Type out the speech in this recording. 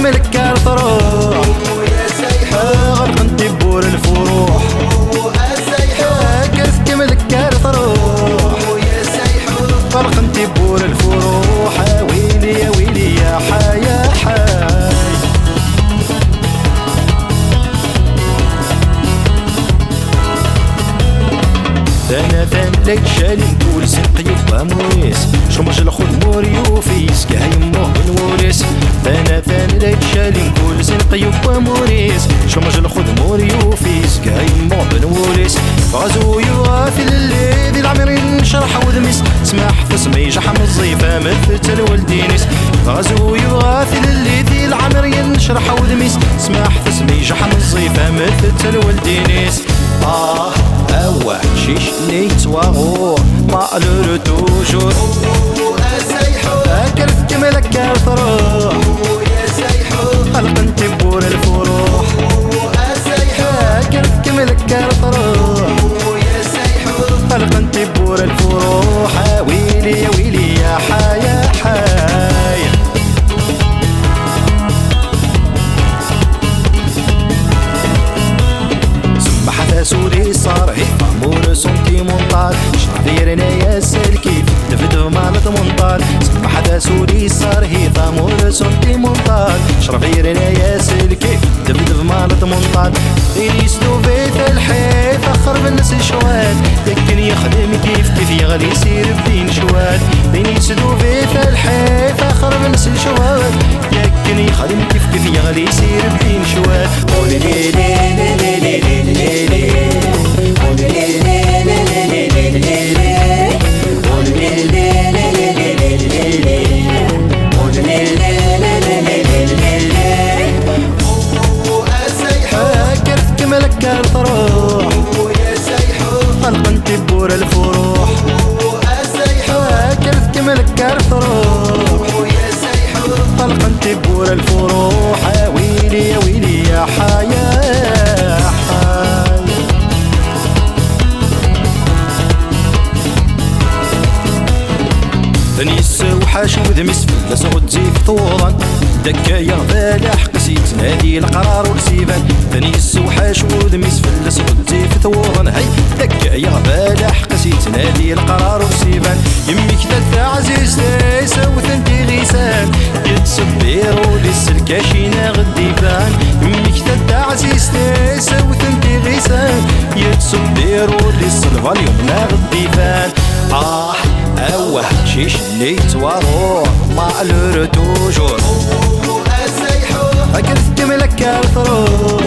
ملكار تروح يا سيحو غرق نتبور الفروح كرفك ملكار تروح يا سيحو غرق نتبور الفروح ويلي يا ويلي يا حيا حي ثان لك شالين كل سنقيف وموريس شمج الخد موريوفيس كهيمو بنوريس ثان لك شالين كل سنقيف وموريس شمج الخد موريوفيس كهيمو بنوريس غزو يوافي اللي ذي العمرين شرح وذميس سماح تسمي جحم الضيفة مثل الولدينيس غزو يوافي اللي ذي العمرين شرح وذميس سماح تسمي جحم الضيفة مثل الولدينيس أوه شيش نيت وغور مالور توجور سيحو كرفك ملكار تروح يا سيحو خلق نتبور الفروح سيحو كرفك ملكار تروح يا سيحو خلق نتبور الفروح ويلي يا ويلي يا حيا حي سمح سوري صار هي مامور سنتي منطال شعبيرنا يا سلكي دفدو مالت منطال سمح سوري صار هي مامور سنتي منطال شعبيرنا يا سلكي دفدو مالت منطال يسدو بيت الحيط اخر بالناس شوال يمكن يخدم كيف يغلي يصير بدين شوال يسدو بيت الحيط اخر بالناس شوال يمكن يخدم كيف يغلي يصير بدين شوال قولي لي لي لي لي لي لي كرفك ملكار تروح يا سيحو خلق نتبور الفروح كرفك ملكار تروح يا سيحو خلق نتبور الفروح ويلي يا ويلي يا حيا حي ثاني السوحاش وذمس فلاس غتزيف طوضا دكايا فالح قسيت نادي القرار والسيفان ثاني السوحاش وذمس فلاس غتزيف طوضا هاي دكايا فالح قسيت نادي القرار والسيفان يمك ثلاثة عزيز ليسا وثنتي غيسان يتسبيرو للسلكاشينا غديفان يمك ثلاثة عزيز ليسا وثنتي غيسان يتسبيرو للسلفاليوم غديفان أوه شيش نيت وروح مالور توجور سيحو كرفك ملكار تروح